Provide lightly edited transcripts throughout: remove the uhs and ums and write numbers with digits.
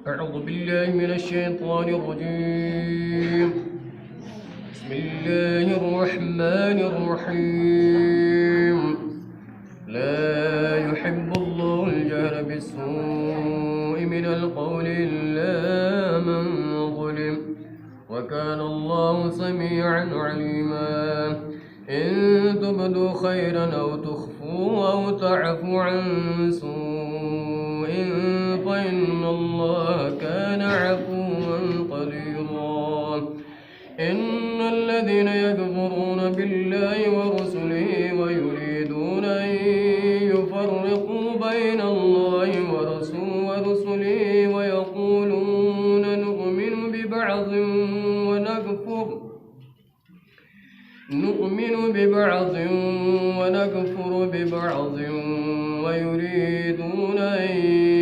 أعوذ بالله من الشيطان الرجيم. بسم الله الرحمن الرحيم. لا يحب الله الجهر بالسوء من القول إلا من ظلم، وكان الله سميعا عليما. إن تبدوا خيرا أو تخفوا أو تعفوا عن سوء فإن الله كان عفوا قديرا. إن الذين يكفرون بالله ورسله ويريدون أن يفرقوا بين الله ورسله ويقولون نؤمن ببعض ونكفر ببعض ويريدون أن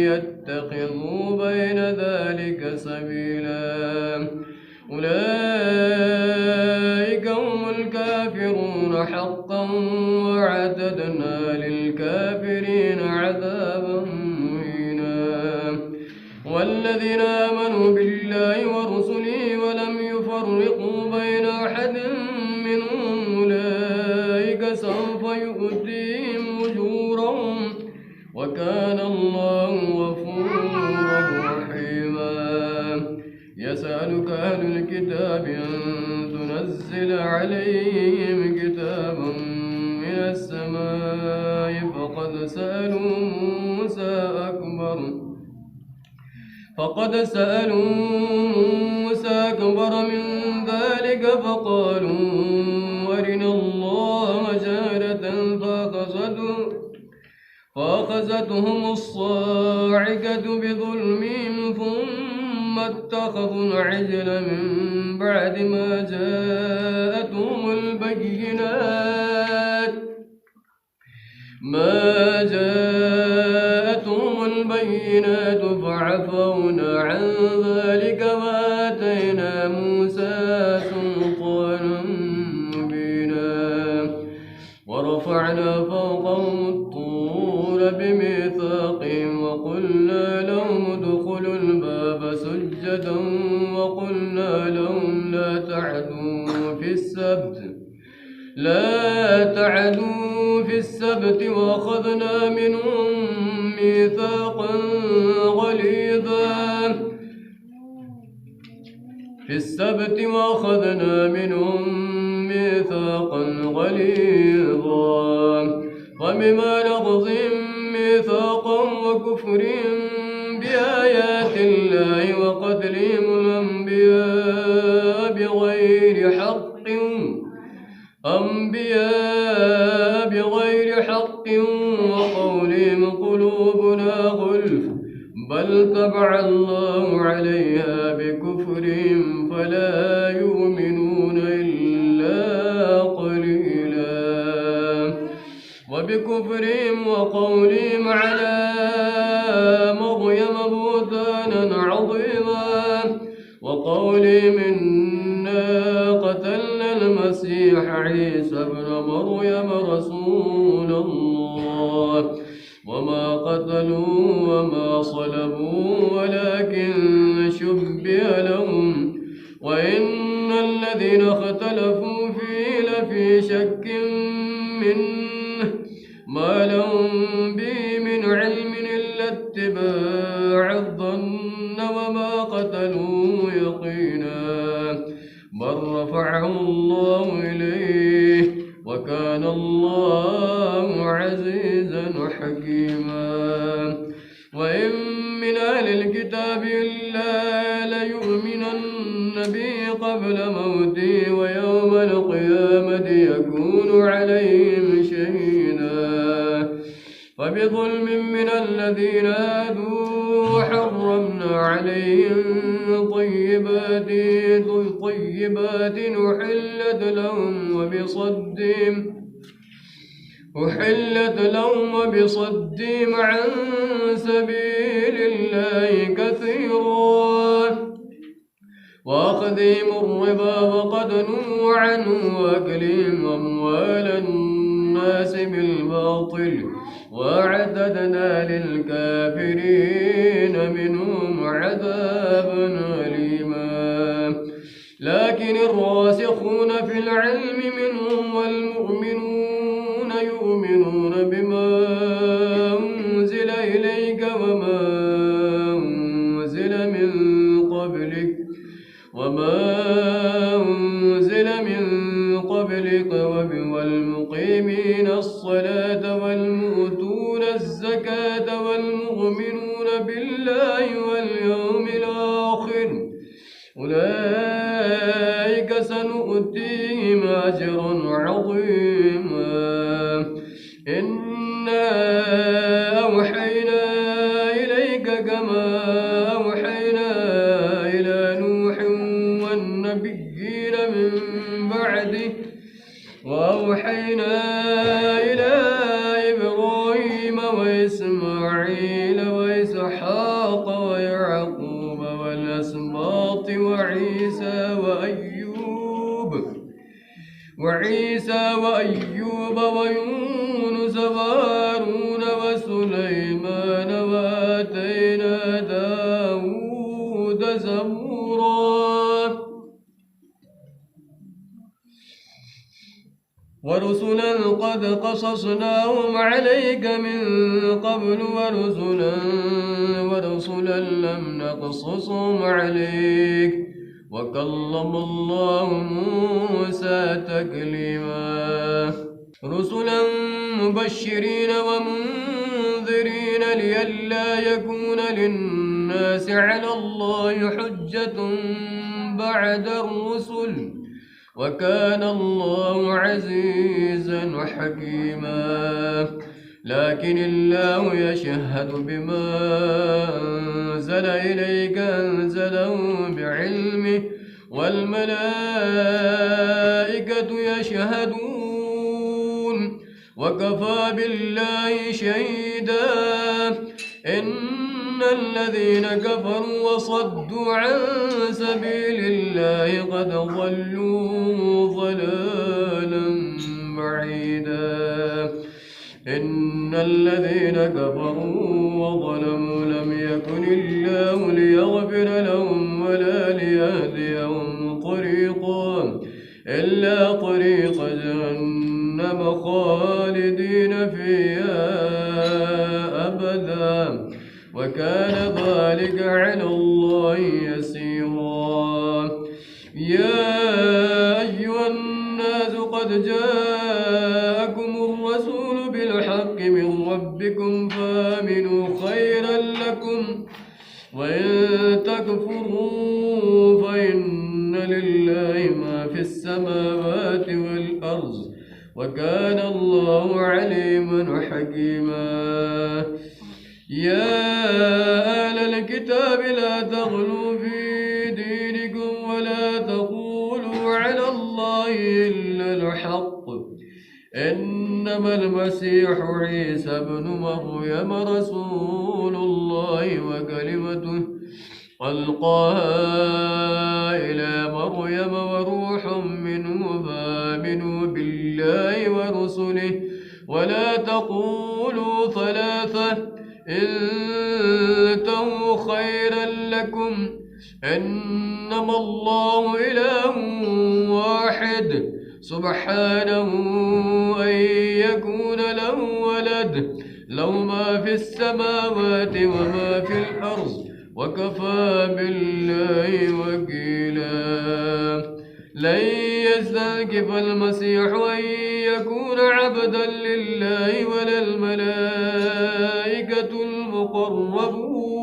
يتخذوا بين ذلك سبيلا، أولئك هم الكافرون حقا، وأعتدنا للكافرين عذابا مهينا. والذين آمنوا بالله ورسله ولم يفرقوا بين أحد منهم أولئك سوف يؤتيهم أجورهم، وكان الله غفورا رحيما. يسألك أهل الكتاب أن تنزل عليهم كتابا من السماء فقد سألوا موسى أكبر من ذلك فقالوا أرنا الله جهرة فأخذتهم الصاعقة بظلمهم ثم اتخذوا العجل من بعد ما جاءتهم البينات فعفونا عن ذلك وآتينا موسى سلطانا مبينا. ورفعنا فوقهم الطور بميثاقهم وقلنا لهم ادخلوا الباب سجدا وقلنا لهم لا تعدوا في السبت وأخذنا منهم ميثاقا غليظا وبما نقضهم ميثاقهم وكفرهم بآيات الله وقتلهم الأنبياء بغير حق وقولهم قلوبنا غلف بل طبع الله عليها بكفرهم فلا يؤمنون إلا قليلا. وبكفرهم وقولهم على مريم بهتانا عظيما وقولهم إنا قتلنا المسيح عيسى ابن مريم رسول الله وما قتلوه وما صلبوه ولكن شبه لهم وإن الذين اختلفوا فيه لفي شك منه ما لهم به من علم إلا اتباع الظن وما قتلوه يقينا بل رفعه الله إليه وكان الله عزيزا حكيما. وإن من أهل الكتاب إلا ليؤمنن به قبل موته ويوم القيامة يكون عليهم شهيدا. فبظلم من الذين هادوا حرمنا عليهم طيبات أحلت لهم وبصدهم عن سبيل الله كثيرا وأخذهم الربا وقد نهوا عنه وأكلهم أموال الناس بالباطل وأعتدنا للكافرين منهم عذابا أليما. لكن الراسخون في العلم منهم والمؤمنون يؤمنون بما أنزل إليك وما أنزل من قبلك والمقيمين الصلاة والمؤتون الزكاة والمؤمنون بالله واليوم الآخر أولئك سنؤتيهم أجرا عظيما. إنا أوحينا إليك كما أوحينا إلى نوح والنبيين من بعده وأوحينا إلى إبراهيم وإسماعيل وإسحاق ويعقوب والأسباط وعيسى وأيوب ويونس وهارون وسليمان وآتينا داود زبورا ورسلا قد قصصناهم عليك من قبل ورسلا لم نقصصهم عليك وكلم الله موسى تكليما. رسلا مبشرين ومنذرين لئلا يكون للناس على الله حجة بعد الرسل وكان الله عزيزا حكيما. لكن الله يشهد بما أنزل إليك أنزله بعلمه والملائكة يشهدون وكفى بالله شهيدا. إن الذين كفروا وصدوا عن سبيل الله قد ضلوا ضلالا بعيدا. إن الذين كفروا وظلموا لم يكن الله ليغفر لهم ولا ليهديهم طريقا إلا طريق جهنم خالدين فيها أبدا وكان ذلك على الله يسيرا. يا أيها الناس قد جاءكم الرسول بالحق من ربكم فآمنوا خيرا لكم وإن تكفروا فإن لله ما في السماوات والأرض وكان الله عليما حكيما. يا أهل الكتاب لا تغلوا في دينكم ولا تقولوا على الله إلا الحق إنما المسيح عيسى ابن مريم رسول الله وكلمته ألقاها إلى مريم وروح منه فآمنوا بالله ورسله ولا تقولوا ثلاثة انتهوا خيرا لكم إنما الله إله واحد سبحانه أن يكون له ولد له ما في السماوات وما في الأرض وكفى بالله وكيلا. لن يستنكف المسيح أن يكون عبدا لله ولا الملائكة المقربون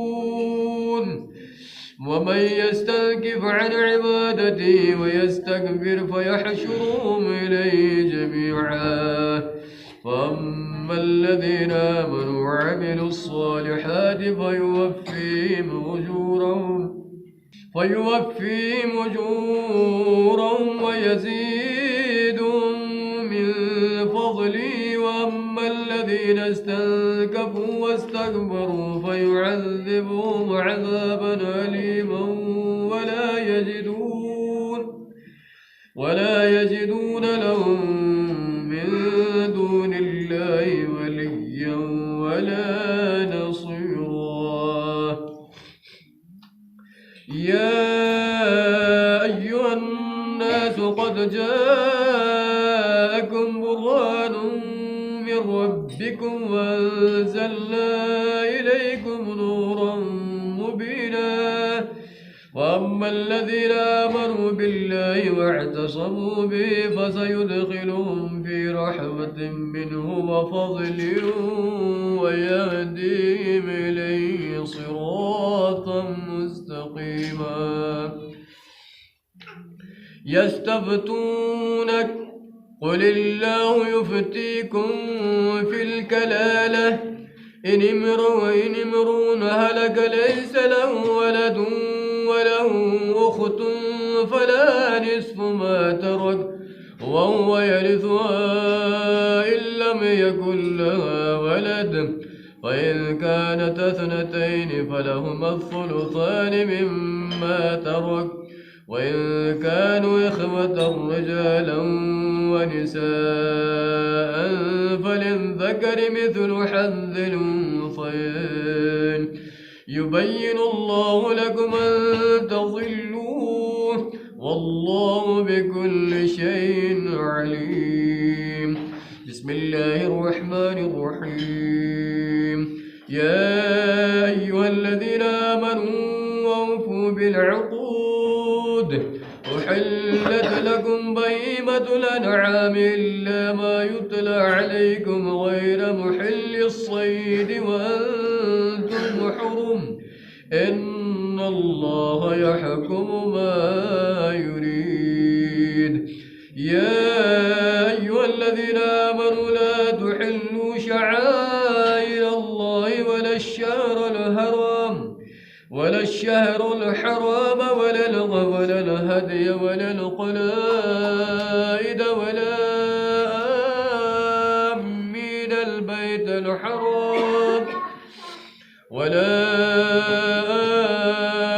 ومن يستنكف عن عبادته ويستكبر فيحشرهم إليه جميعا. فأما الذين آمنوا وعملوا الصالحات فيوفيهم أجورهم ويزيدهم من فضله. وأما الذين استنكفوا واستكبروا فيعذبهم عذابا أليما ولا يجدون لهم من دون الله وليا يا أيها الناس قد جاءكم برهان من ربكم وأنزلنا إليكم نورا مبينا وأما الذين آمنوا بالله واعتصموا به فسيدخلهم في رحمة منه وفضل ويهديهم إليه صراطا مستقيما يستفتونك قل الله يفتيكم في الكلالة إن امرؤ هلك ليس له ولد وله أخت فلا نصف ما ترك وهو يرثها إن لم يكن لها ولد فإن كانت اثنتين فلهما الثلثان مما ترك وإن كانوا إخوة رجالا ونساء فللذكر مثل حظ الأنثيين يبين الله لكم أن تضلوا والله بكل شيء عليم بسم الله الرحمن الرحيم يا أيها الذين آمنوا أوفوا بالعقود أحلت لكم بهيمة الأنعام إلا ما يتلى عليكم غير محل الصيد وأنتم حرم إن الله يحكم ما يريد يا أيها الذين آمنوا لا تحلوا شعائر الله ولا الشهر الحرام ولا الهدي ولا القلائد ولا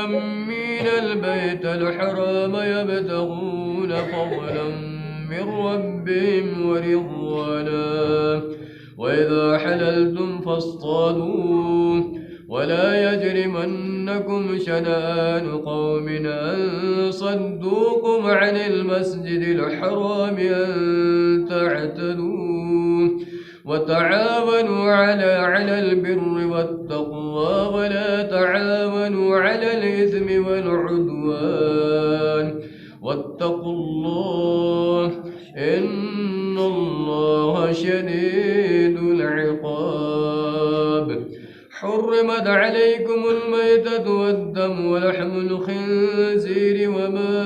آمين البيت الحرام يبتغون فضلا من ربهم ورضوانا وإذا حللتم فاصطادوا ولا يجرمنكم شنآن قوم أن صدوكم عن المسجد الحرام أن تعتدوا وتعاونوا على البر والتقوى ولا تعاونوا على الإثم والعدوان واتقوا الله إن الله شديد العقاب حرمت عليكم الميتة والدم ولحم الخنزير وما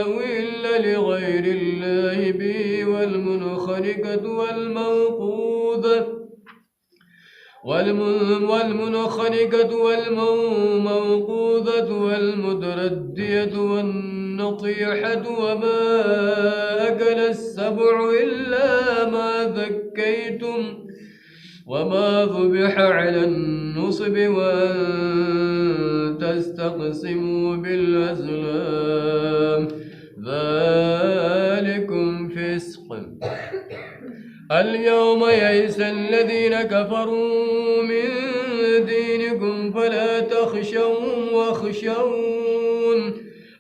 أهل لغير الله به والمنخنقة والموقوذة والمتردية والنطيحة وما أكل السبع إلا ما ذكيتم وما ذبح على النصب وأن تستقسموا بالأزلام ذلكم فسق اليوم يئس الذين كفروا من دينكم فلا تخشوهم واخشون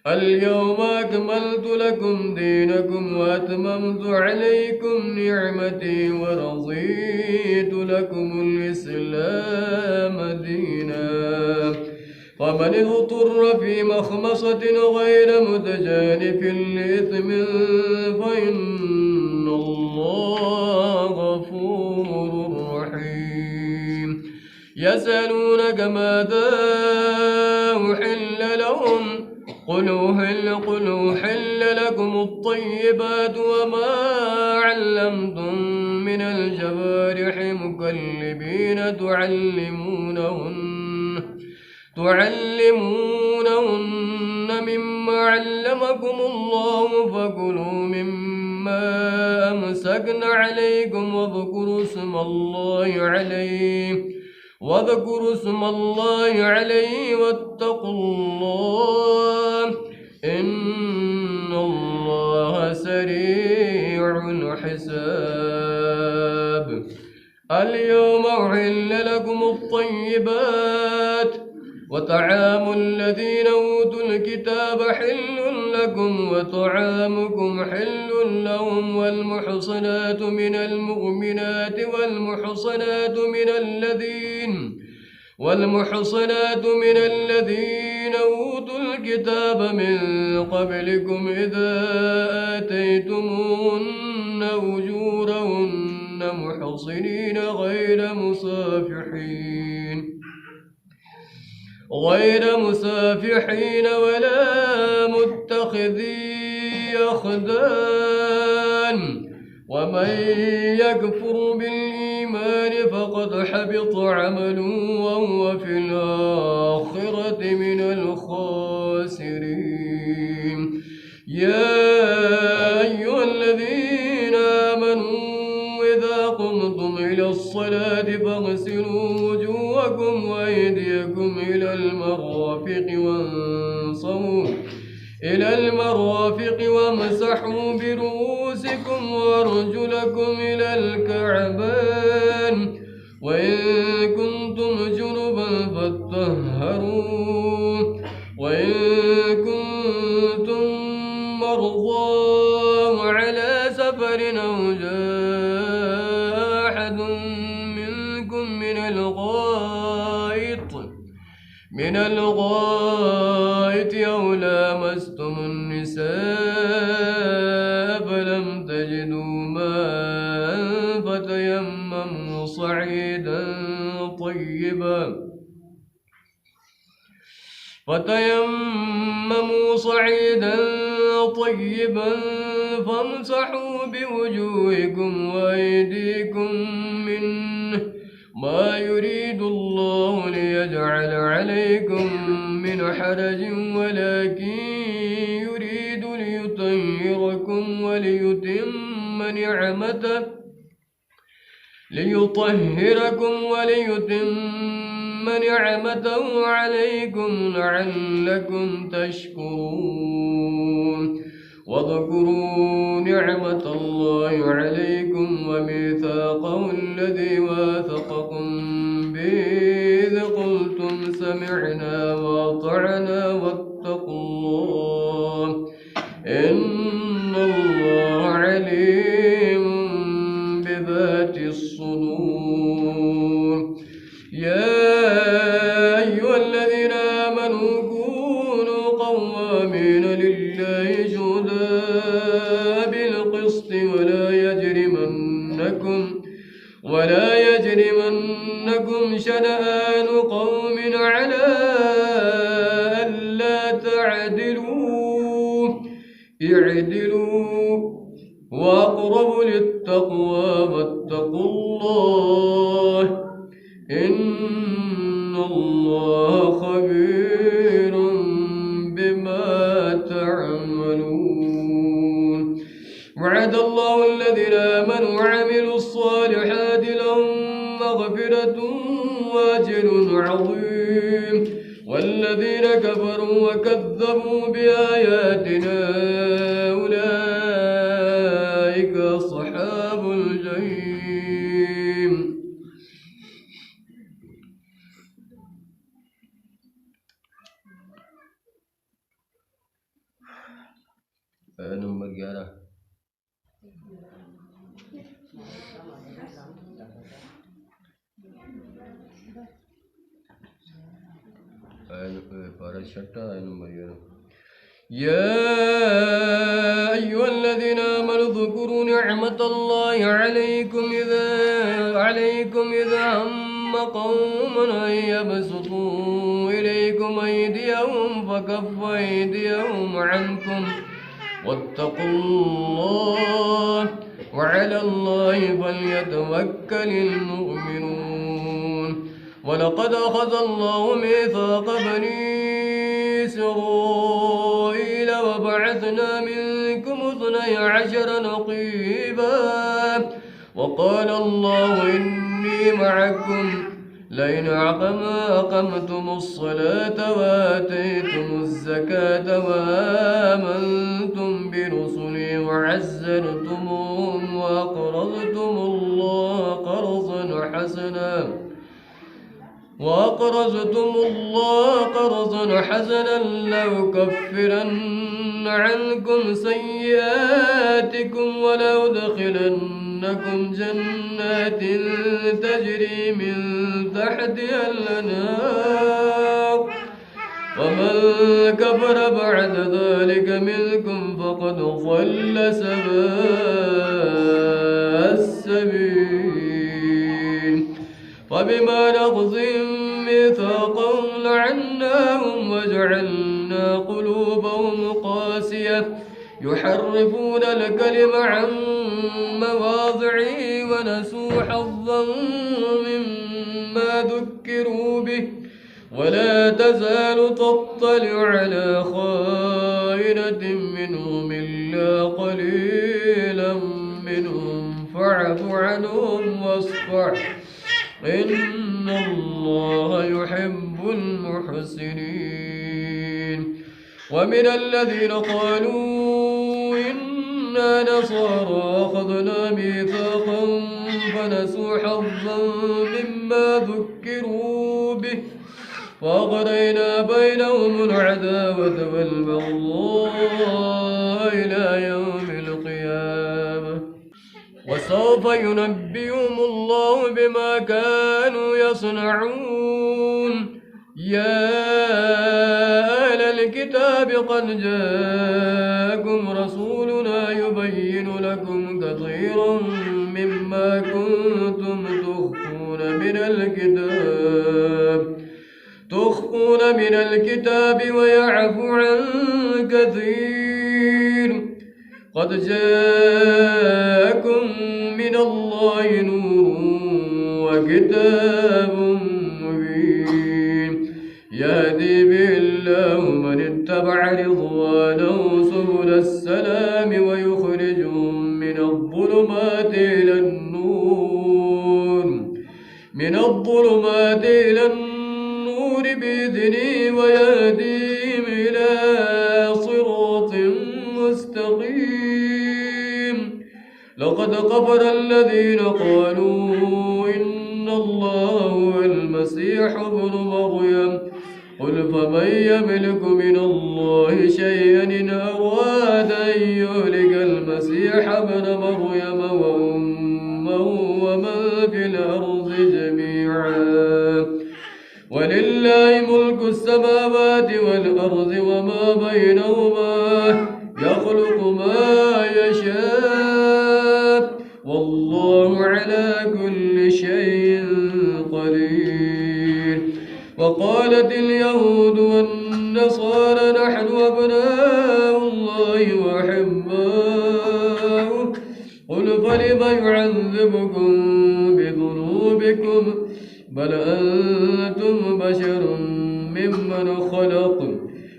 اليوم أكملت لكم دينكم وأتممت عليكم نعمتي ورضيت لكم الإسلام دينا فمن اضطر في مخمصة غير متجانف لإثم فإن الله غفور رحيم يسألونك ماذا أحل لهم قل أحل لكم الطيبات وما علمتم من الجوارح مكلبين تعلمونهن مما علمكم الله فكلوا مما أمسكن عليكم واذكروا اسم الله عليه واتقوا الله إن الله سريع الحساب اليوم أحل لكم الطيبات وطعام الذين أوتوا الكتاب حل لكم وطعامكم حل لهم والمحصنات من المؤمنات والمحصنات من الذين أوتوا الكتاب من قبلكم إذا آتيتموهن أجورهن محصنين غير مسافحين ولا متخذي أخدان ومن يكفر بالإيمان فقد حبط عمله وهو في الآخرة من الخاسرين. يا أيها الذين آمنوا إذا قمتم إلى الصلاة فاغسلوا وجوهكم وأيديكم إلى المرافق وامسحوا برؤوسكم وأرجلكم إلى الكعبين وإن كنتم جنبا فاطهروا وإن كنتم مرضى وعلى سفر أو جاء أحد منكم من الغائط أو لامستم النساء فلم تجدوا ماء فتيمموا صعيدا طيبا فامسحوا بوجوهكم وأيديكم منه ما يريد الله ليجعل عليكم من حرج ولكن يريد ليطهركم وليتم نعمته عليكم لعلكم تشكرون. واذكروا نعمة الله عليكم وميثاقه الذي واثقكم به إذ قلتم سمعنا وأطعنا واتقوا الله إن الله عليم بذات الصدور. يا أيها الذين آمنوا كونوا قوامين لله شهداء بالقسط ولا يجرمنكم شنآن قوم على ألا تعدلوا اعدلوا وأقرب للتقوى واتقوا الله إن الله خبير بما تعملون. وعد الله الذين آمنوا وعملوا الصالحات لهم مغفرة وأجر عظيم والذين كفروا وكذبوا بآياتنا أولئك أصحاب الجحيم. نمبر 11 يا أيها الذين آمنوا اذكروا نعمة الله عليكم إذا هم قوم أن يبسطوا إليكم أيديهم فكف أيديهم عنكم واتقوا الله وعلى الله فليتوكل المؤمنون. ولقد أخذ الله ميثاق بني إسرائيل وبعثنا منكم 12 نقيبا وقال الله إني معكم لئن أقمتم الصلاة وآتيتم الزكاة وآمنتم برسلي وعزرتموهم وأقرضتم الله أقرضتم الله قرضا حسنا لأكفرن عنكم سيئاتكم ولأدخلنكم جنات تجري من تحتها الأنهار ومن كفر بعد ذلك منكم فقد ضل سواء السبيل فبما نقضهم ميثاقهم لعناهم وجعلنا قلوبهم قاسية يحرفون الكلم عن مواضعه ونسوا حظا مما ذكروا به ولا تزال تطلع على خائنة منهم إلا قليلا منهم فاعف عنهم واصفح إن الله يحب المحسنين ومن الذين قالوا إنا نصارى أخذنا ميثاقا فنسوا حظا مما ذكروا به فأغرينا بينهم العداوة والبغضاء إلى يوم القيامة وسوف ينبئهم الله بما كانوا يصنعون يا أهل الكتاب قد جاءكم رسولنا يبين لكم كثيرا مما كنتم تخفون من الكتاب ويعفو عن كثير قد جاءكم من الله نور وكتاب مبين يهدي به الله من اتبع رضوانه سبل السلام ويخرجهم من الظلمات إلى النور بإذنه ويهديهم إلى صراط مستقيم لقد كفر الذين قالوا إن الله هو المسيح ابن مريم قل فمن يملك من الله شيئا إن أراد أن يهلك المسيح ابن مريم وأمه ومن في الأرض جميعا ولله ملك السماوات والأرض وما بينهما يخلق ما يشاء والله على كل شيء قدير وقالت اليهود والنصارى نحن أبناء الله وأحباؤه قل فلم يعذبكم بذنوبكم بل أنتم بشر ممن خلق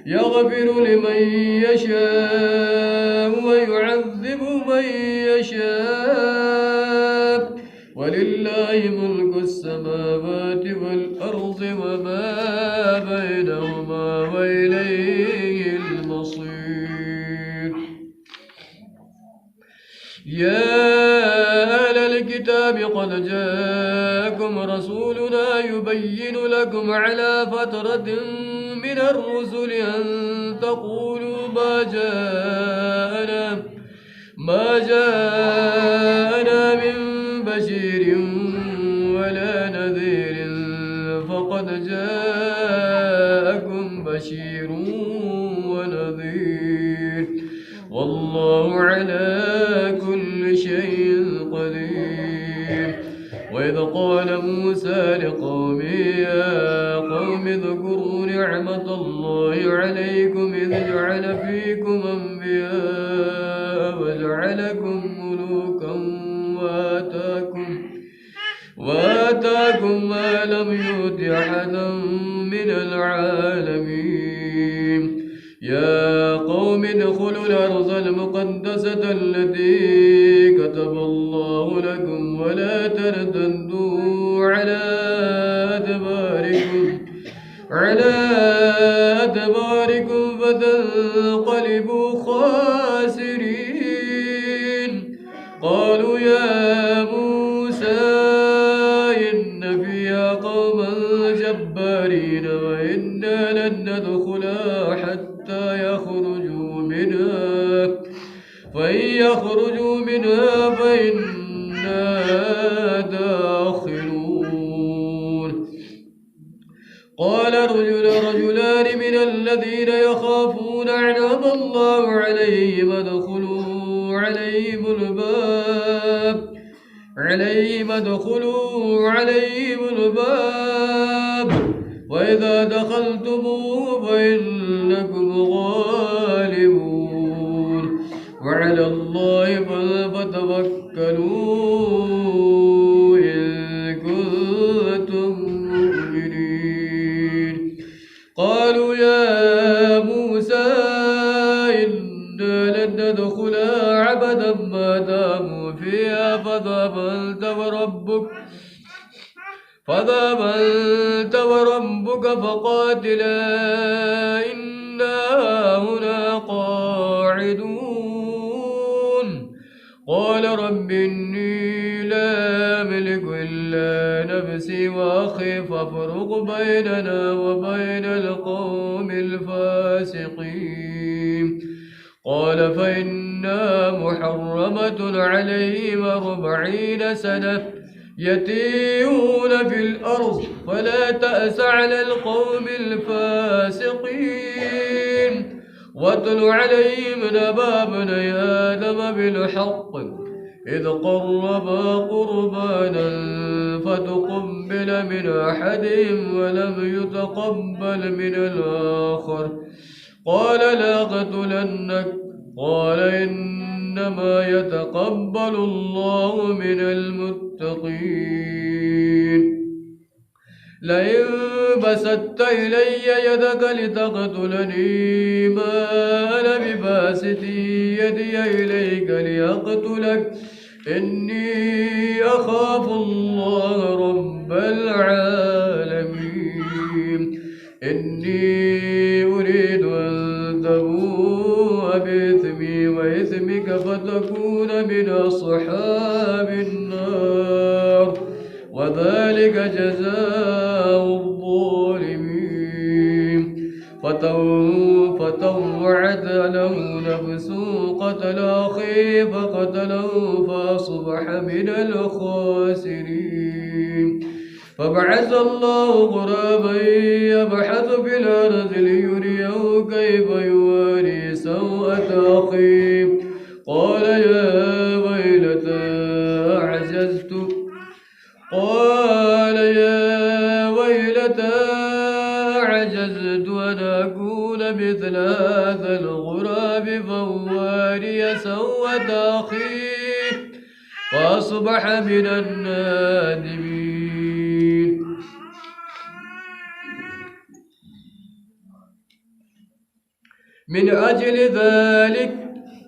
يغفر لمن يشاء ويعذب من يشاء ولله ملك السماوات والأرض وما بينهما وإليه المصير يا أهل الكتاب قد جاءكم رسولنا يبين لكم على فترة من الرسل أن تقولوا ما جاءنا من بشير ولا نذير فقد جاءكم بشير ونذير والله على كل شيء قدير وإذ قال موسى لقومه يا قوم اذكروا نعمة الله عليكم إذ جعل فيكم أنبياء وجعلكم ملوكا وآتاكم ما لم يؤت أحدا من العالمين يا قوم ادخلوا الأرض المقدسة التي كتب الله لكم ولا ترتدوا على أدباركم فتنقلبوا خاسرين قالوا يا موسى إن فيها قوما جبارين حتى يخرجوا منها، فإن يخرجوا منها فإنا داخلون. قال رجلان من الذين يخافون أنعم الله عليهم ادخلوا عليهم الباب وإذا دخلتموه فإنكم غالبون وعلى الله فتوكلوا إن كنتم مؤمنين. قالوا يا موسى إنا لن ندخلها عبدا ما داموا فيها فاذهب أنت وربك فقاتلا إنا هنا قاعدون. قال رب إني لا أملك إلا نفسي وأخي فافرق بيننا وبين القوم الفاسقين. قال فإنها محرمة عليهم 40 سنة يتيهون في الأرض فلا تأس على القوم الفاسقين. واتل عليهم نبأ ابني آدم بالحق إذ قربا قربانا فتقبل من أحدهم ولم يتقبل من الآخر قال لأقتلنك قال إنما يتقبل الله من المتقين. لئن بسطت إلي يدك لتقتلني ما أنا بباسط يدي إليك لأقتلك إني أخاف الله رب العالمين. إني أريد أن تبوء بإثمي وإثمك فتكون من أصحاب النار وذلك جزاء الظالمين. فطوعت له نفسه قتل أخيه فقتله فأصبح من الخاسرين. فبعث الله غرابا يبحث في الأرض ليريه كيف يواري سوءة أخيه قال يا ويلتى أعجزت أن أكون مثل هذا الغراب فواري سوءة أخيه فأصبح من النادمين. من أجل ذلك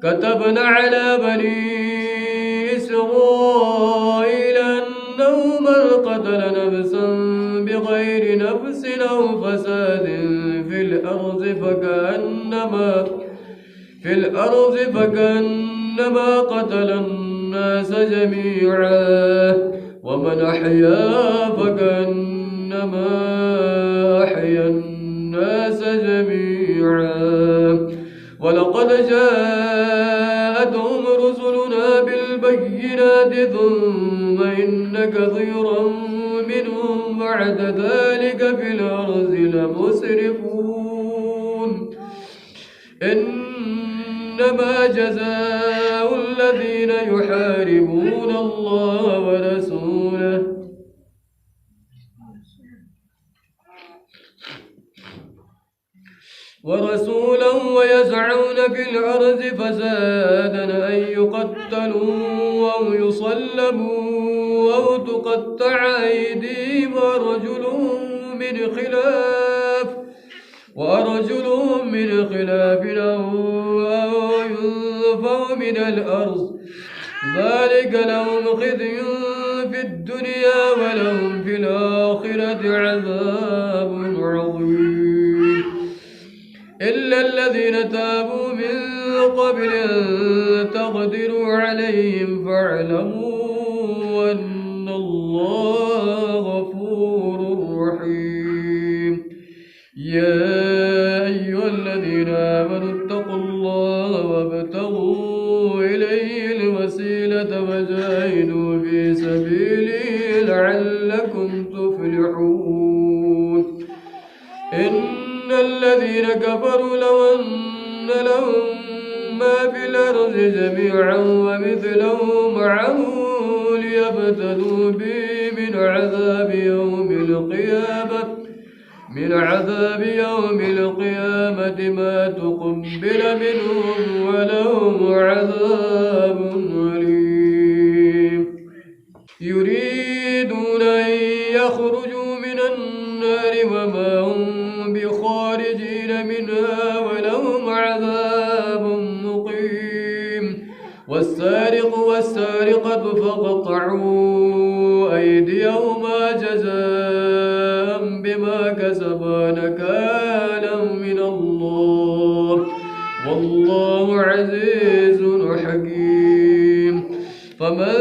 كتبنا على بني إسرائيل أنه من قتل نفسا بغير نفس أو فساد في الأرض فكأنما قتل الناس جميعا ومن أحيا فكأنما أحيا الناس جميعا. ولقد جاءتهم رسلنا بالبينات ثم إن كثيرا منهم بعد ذلك في الأرض لمسرفون. إنما جزاء الذين يحاربون الله ورسوله ويسعون في الأرض فسادا أن يقتلوا أو يصلبوا أو تقطع أيديهم وأرجلهم من خلاف أو ينفوا من الأرض ذلك لهم خزي في الدنيا ولهم في الآخرة عذاب عظيم. إلا الذين تابوا من قبل أن تقدروا عليهم فاعلموا أن الله غفور رحيم. يا أيها الذين آمنوا اتقوا الله وابتغوا إليه الوسيلة وجاهدوا في سبيله لعلكم تفلحون إن الذين كفروا لو أن لهم ما في الأرض جميعا ومثله معه ليبتدوا به من عذاب يوم القيامة ما تقبل منهم ولهم عذاب أليم يريدون أن يخرجوا من النار وما هم بخارجين منها ولهم عذاب مقيم والسارق والسارقة فاقطعوا أيديهما جزاء بما كسبا نكالا من الله والله عزيز حكيم فمن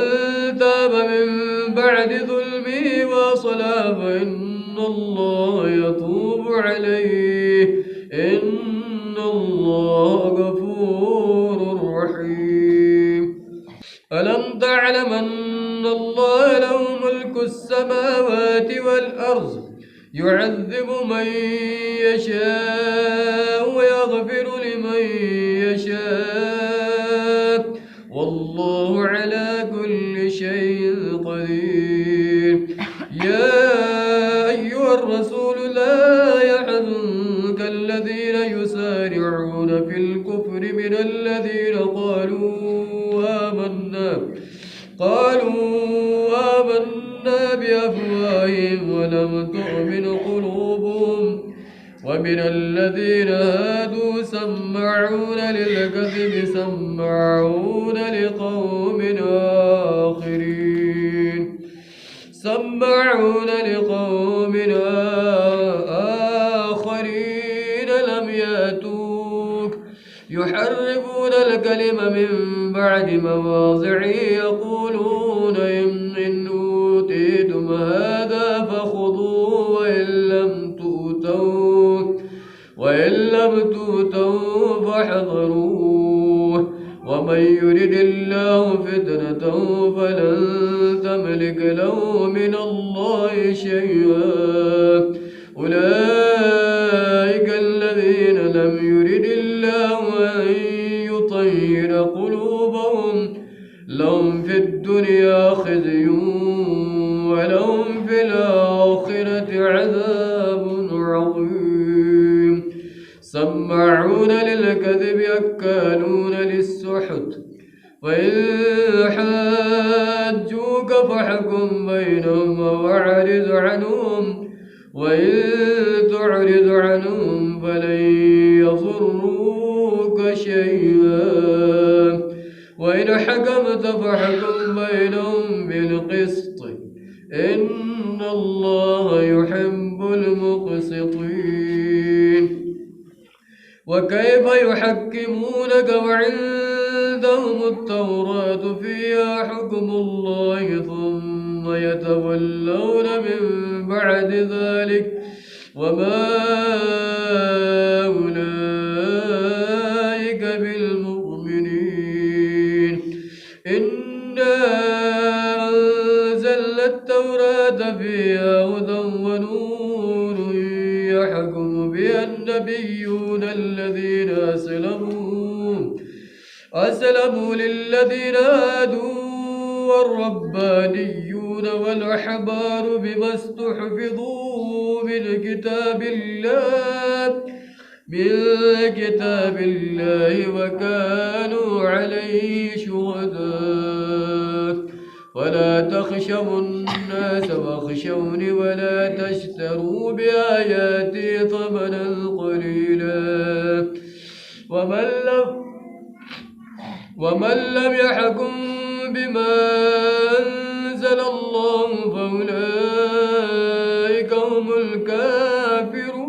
تاب من بعد ظلمه وأصلح فإن الله يتوب عليه إن الله غفور رحيم ألم تعلم أن الله له ملك السماوات والأرض يعذب من يشاء ويغفر لمن يشاء والله على كل شيء قدير يا أيها الرسول لا يحزنك الذين يسارعون في الكفر من الذين قالوا آمنا بأفواههم ولم تؤمن قلوبهم ومن الذين هادوا سماعون للكذب سماعون لقوم آخرين لم يأتوك يحرفون الكلم من بعد مواضعه يقولون إن أوتيتم هذا فخذوه وإن لم تؤتوه فاحذروه ومن يرد الله فتنته فلن تملك له من الله شيئا أولئك الذين لم يرد الله أن يطهر قلوبهم لهم في الدنيا خزي ولهم في الآخرة عذاب عظيم سماعون للكذب أكالون للسحت وإن حاجوك فاحكم بينهم واعرض عنهم وإن تعرض عنهم فلن يضروك شيئا وإن حكمت فاحكم بينهم بالقسط إن الله يحب المقسطين وكيف يحكمونك وعندهم التوراة فيها حكم الله ثم يتولون من بعد ذلك وما أولئك بالمؤمنين إنا أنزلنا التوراة فيها هدى ونور يحكم بها النبيون الذين أسلموا للذين هادوا والربانيون والأحبار بما استحفظوا من كتاب الله وكانوا عليه شهداء ولا تخشوا الناس واخشوني ولا تشتروا بآياتي ثمنا قليلا ومن لم يحكم بما أنزل الله فأولئك هم الكافرون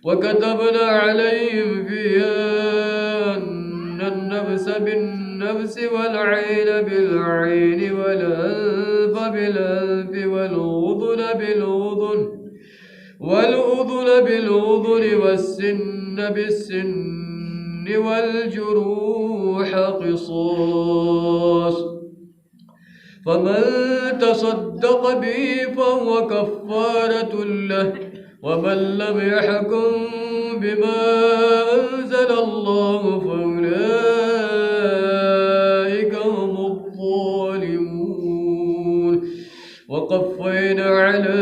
وكتبنا عليهم فيها أن النفس بالنفس والعين بالعين والأنف بالأنف والأذن بالأذن والأذن بالأذن والسن بالسن والجروح قصاص فمن تصدق به فهو كفارة له ومن لم يحكم بما أنزل الله فأولئك هم الظالمون وقفينا على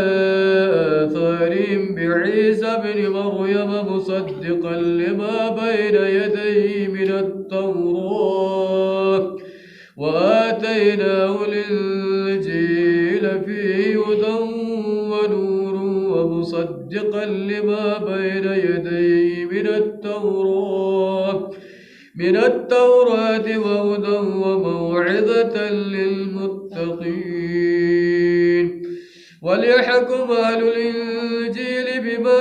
آثارهم بعيسى بن مريم مصدقا لما بين يديه من التوراة وآتيناه الإنجيل فيه هدى ونور ومصدقا لما بين يديه من التوراة وهدى وموعظة للمتقين وليحكم أهل الإنجيل بما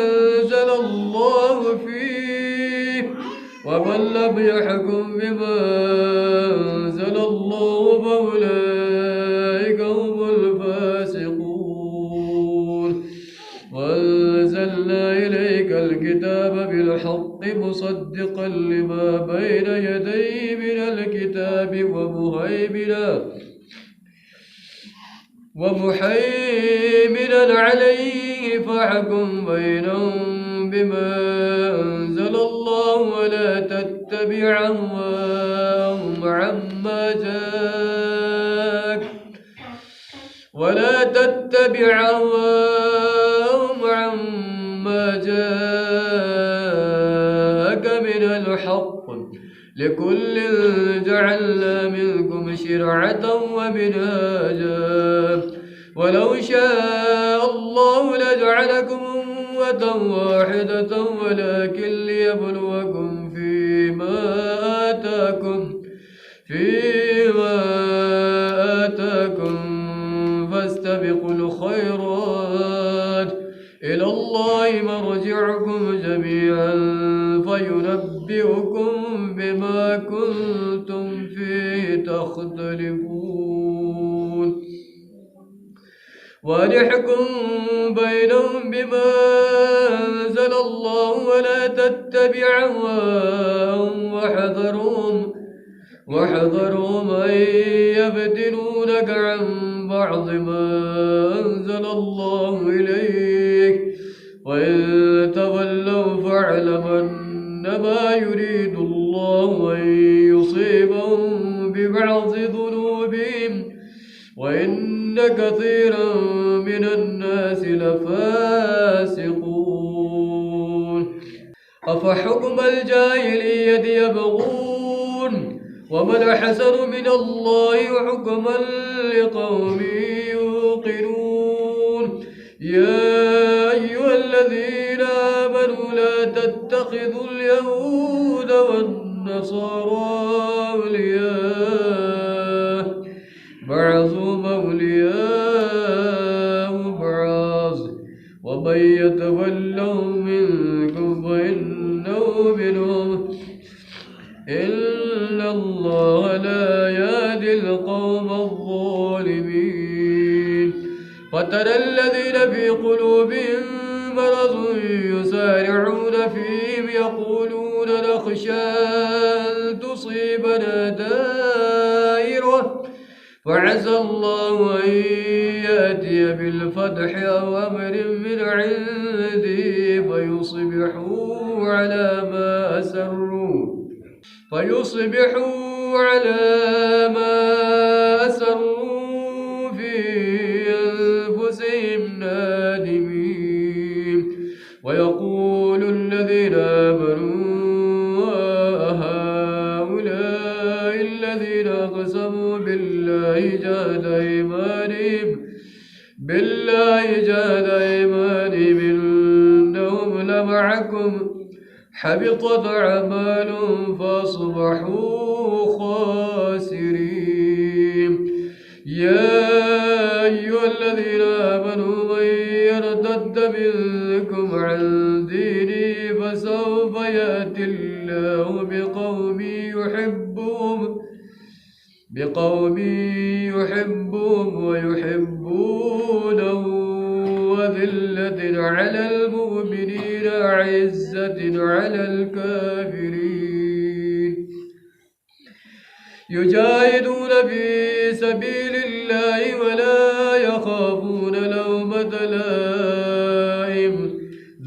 أنزل الله فيه ومن لم يحكم بما أنزل الله فأولئك هم الفاسقون وأنزلنا إليك الكتاب بالحق مصدقا لما بين يديه من الكتاب ومهيمنا عليه فاحكم بينهم بما أنزل الله ولا تتبع أهواءهم عما جاءك من الحق لكل جعلنا منكم شرعة ومنهاجا ولو شاء الله لجعلكم أمة واحدة ولكن ليبلوكم فيما آتاكم فاستبقوا الخيرات إلى الله مرجعكم جميعا فينبئكم بما كنتم فيه تختلفون ونحكم بينهم بما أنزل الله ولا تتبع أهواءهم واحذرهم أن يفتنونك عن بعض ما أنزل الله إليك وإن تولوا فاعلم أنما يريد الله أن يصيبهم ببعض ذنوبهم وإن كثيرا من الناس لفاسقون أفحكم الجاهلية يبغون ومن أحسن من الله حكما لقوم يوقنون يا أيها الذين آمنوا لا تتخذوا اليهود والنصارى أولياء بعضهم أولياء بعض ومن يتولهم منكم فإنه منهم إن الله لا يهدي القوم الظالمين فترى الذين في قلوبهم مرض يسارعون فيهم يقولون نخشى أن تصيبنا دائرة فعسى الله أن يأتي بالفتح أو أمر من عنده فيصبحوا على ما أسروا في أنفسهم نادمين ويقول الذين آمنوا هؤلاء الذين أقسموا بالله جهد أيمانهم إنهم لمعكم حبطت أعمالهم فأصبحوا خاسرين يا أيها الذين آمنوا من يرتد منكم عن دينه فسوف يأتي الله بقوم يحبهم ويحبونه وذل أذلة على المؤمنين أعزة على الكافرين يجاهدون في سبيل الله ولا يخافون لومة لائم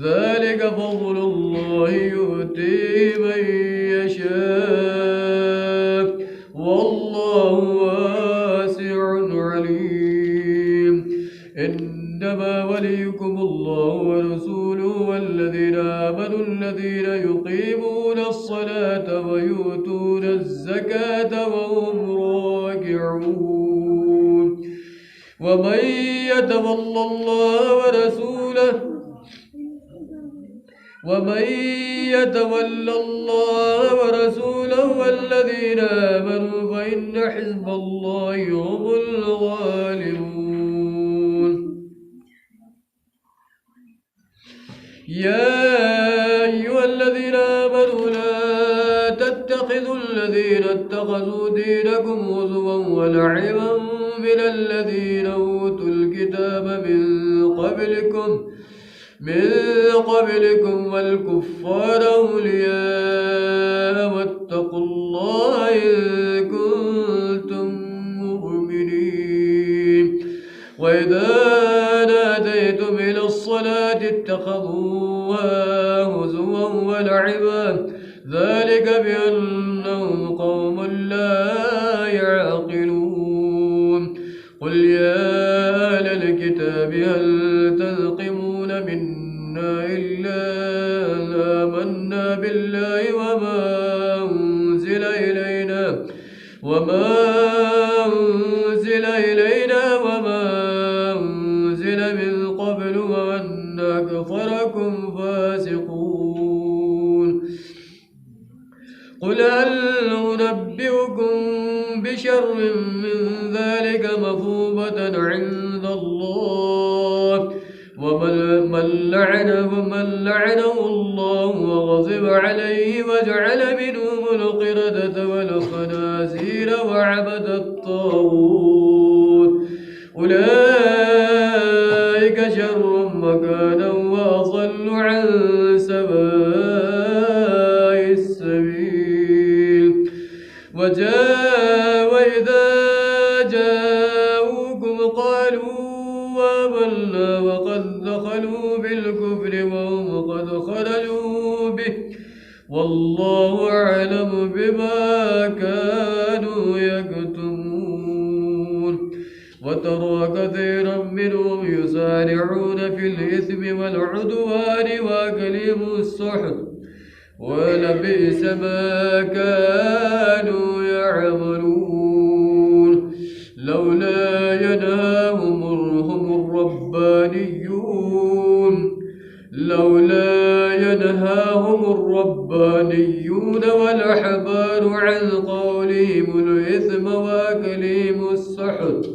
ذلك فضل الله يؤتيه من يشاء والله واسع عليم إنما وليكم الله ورسوله والذين آمنوا الذين يقيمون الصلاة ويؤتون الزكاة وهم راكعون ومن يتول الله ورسوله والذين آمنوا فإن حزب الله هم الغالبون يا أيها الذين آمنوا لا تتخذوا الذين اتخذوا دينكم هزوا ولعبا من الذين أوتوا الكتاب من قبلكم والكفار أولياء واتقوا الله إن كنتم مؤمنين وإذا ناديتم إلى الصلاة اتخذوها هزوا ولعبا ذلك بأنهم قوم لا يعقلون قل يا أهل الكتاب هل تنقمون منا إلا أن آمنا بالله وما أنزل إلينا وما أنزل من قبل وأن أكثركم فاسقون قل هل أنبئكم بشر من ذلك مثوبة عند الله ومن لعنه الله وغضب عليه وجعل منهم القردة والخنازير وعبد الطاغوت أولئك شر مكانا وأضل عن سواء السبيل وإذا جاءوكم قالوا آمنا وقد دخلوا بالكفر وهم قد خرجوا به والله أعلم بما كانوا يكتمون وترى كثيرا منهم يسارعون في الإثم والعدوان وأكلهم السحت ولبئس ما كانوا يعملون لولا ينهاهم الربانيون والأحبار عن قولهم الإثم وأكلهم السحت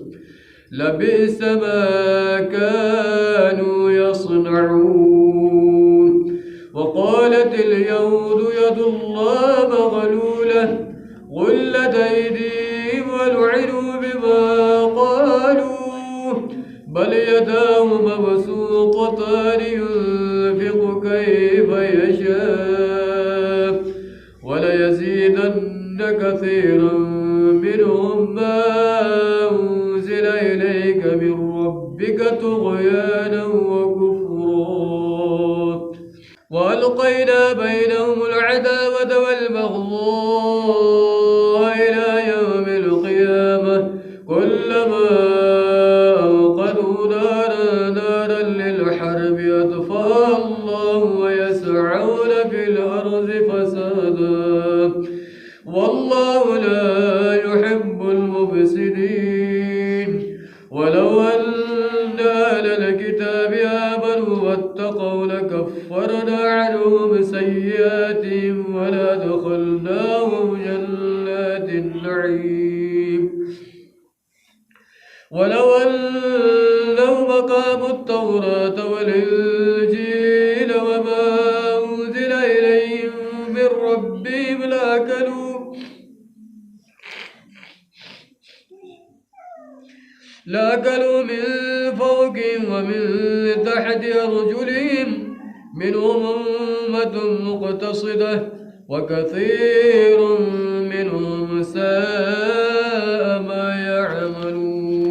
لبئس ما كانوا يصنعون وقالت اليهود يد الله مغلولة غلت أيديهم ولعنوا بما قالوا بل يداه مبسوطتان ينفق كيف يشاء وليزيدن كثيرا منهم ما أنزل إليك من ربك طغيانا وكفرا وألقينا بينهم العداوة والبغضاء إلى يوم القيامة كلما أوقدوا نارا للحرب أطفأها الله ويسعون في الأرض فسادا والله لا يحب المفسدين ولو أن أهل الكتاب آمنوا واتقوا لكفرنا عنهم سيئاتهم ولأدخلناهم جنات النعيم ولو أنهم أقاموا التوراة والإنجيل وما أنزل إليهم من ربهم لأكلوا من فوقهم فوقهم ومن تحت أرجلهم منهم أمة مقتصدة وكثير منهم ساء ما يعملون.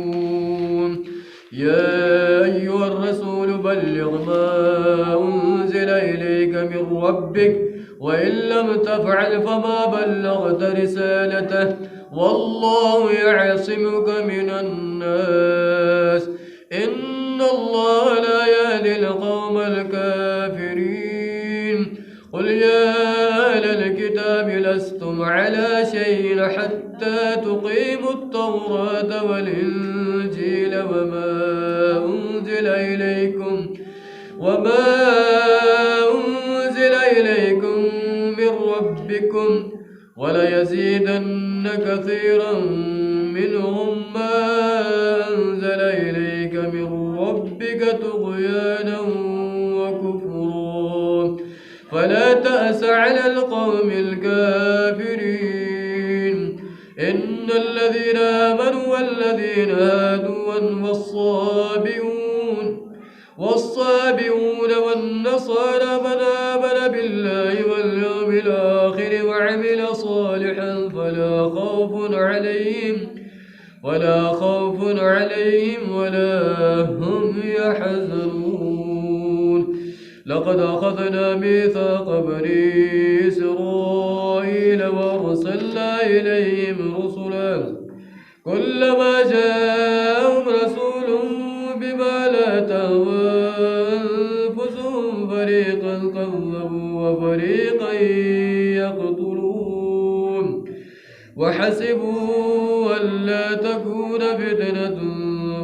يا أيها الرسول بلغ ما أنزل إليك من ربك وإن لم تفعل فما بلغت رسالته والله يعصمك من الناس إن الله لا يهدي القوم الكافرين. قل يا أهل الكتاب لستم على شيء حتى تقيموا التوراة والإنجيل وما أنزل إليكم من ربكم وليزيدن كثيرا منهم ما أنزل إليك من ربك طغيانا وكفرا فلا تأس على القوم الكافرين. إن الذين آمنوا والذين هادوا والصابئون والنصارى من آمن بالله واليوم الآخر وعمل صالحا فلا خوف عليهم ولا هم يحزنون. لقد أخذنا ميثاق بني إسرائيل وأرسلنا إليهم رسلا كلما جاءهم رسول بما لا تهوى أنفسهم فريقا كذبوا وفريقا يقتلون وحسبوا ألا تكون فتنة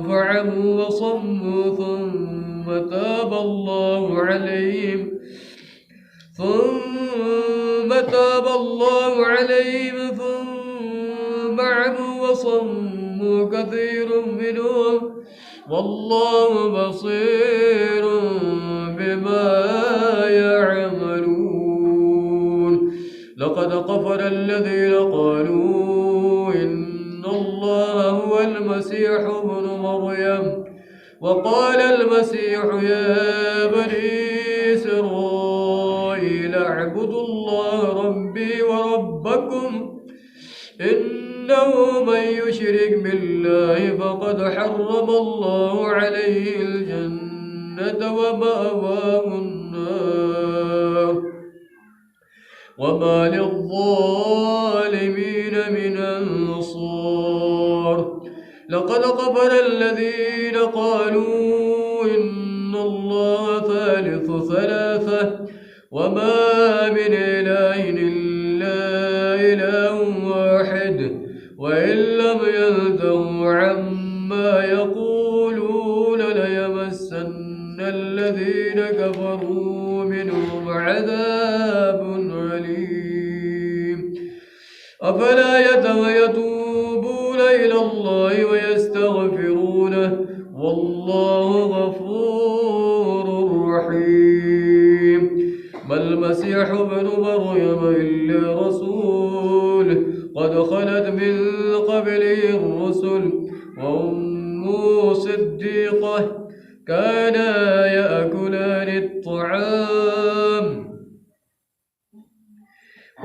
فعموا وصموا ثم تاب الله عليهم ثم عموا وصموا كثير منهم والله بصير بما يعملون. لقد كفر الذين قالوا إن الله هو المسيح ابن مريم وقال المسيح يا بني إسرائيل اعبدوا الله ربي وربكم إنه من يشرك بالله فقد حرم الله عليه الجنة ومأواه النار وما للظالمين من أنصار. لقد كفر الذين قالوا إن الله ثالث ثلاثة وما من إله إلا إله واحد وإن لم ينتهوا عما يقولون ليمسن الذين كفروا منهم عذاب أليم. أفلا يتوبون إلى الله ويستغفرونه والله غفور رحيم. ما المسيح ابن مريم إلا رسول قد خلت من قبله الرسل وأمه صديقة كانا يأكلان الطعام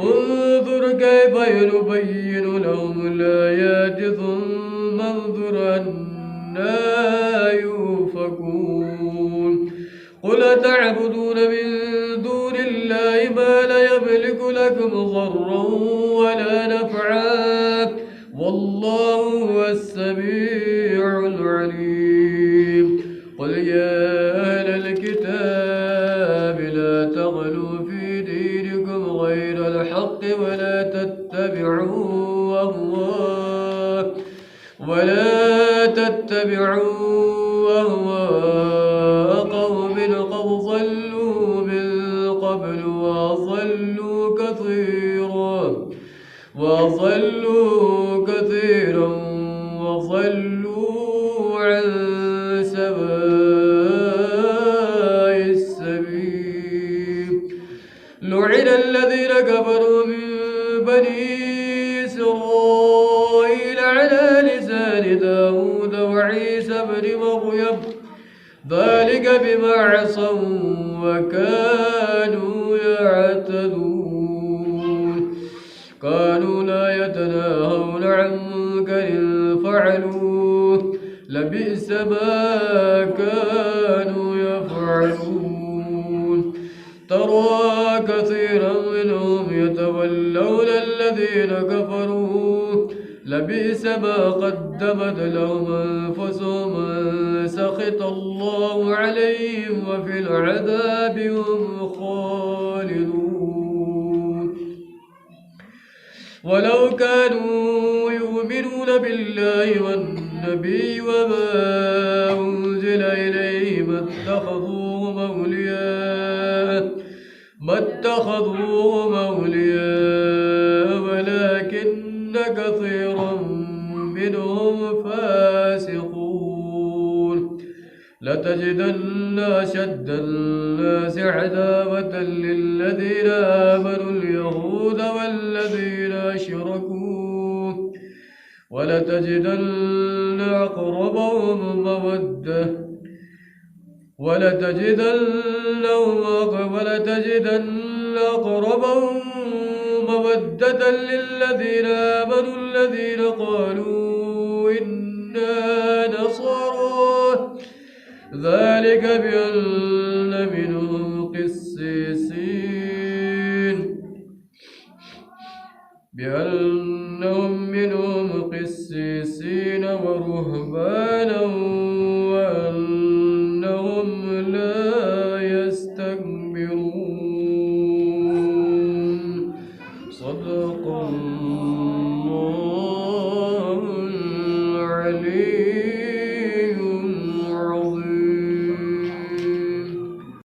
انظر كيف نبين لهم الآيات ثم انظر أنى يؤفكون. قل تعبدون من دون الله ما لا يملك لكم ضرا ولا نفعا والله هو السميع العليم. قل يا أهل الكتاب لا تغلوا في دينكم غير الحق ولا تتبعوا أهواء قوم قد ضلوا من قبل وأضلوا كثيرا وضلوا عن سواء السبيل. لعن الذين كفروا من بني إسرائيل على لسان داود وعيسى بن مريم ذلك بما عصوا وكانوا يعتدون كانوا لا يتناهون عن منكر فعلوه لبئس ما كانوا يفعلون ترى كثيرا منهم يتولون الذين كفروا لبئس ما قدمت لهم أنفسهم أن سخط الله عليهم وفي العذاب هم خالدون ولو كانوا يؤمنون بالله والنبي وما أنزل إليه ما اتخذوهم أولياء ولكن كثيرا منهم فاسقون لتجدن أشد الناس عداوة للذين آمنوا اليهود والذين أشركوا ولتجدن أقربهم مودة للذين آمنوا الذين قالوا إنا نصارى ذلك بأن منهم قسيسين ورهبانا وأنهم لا يستكبرون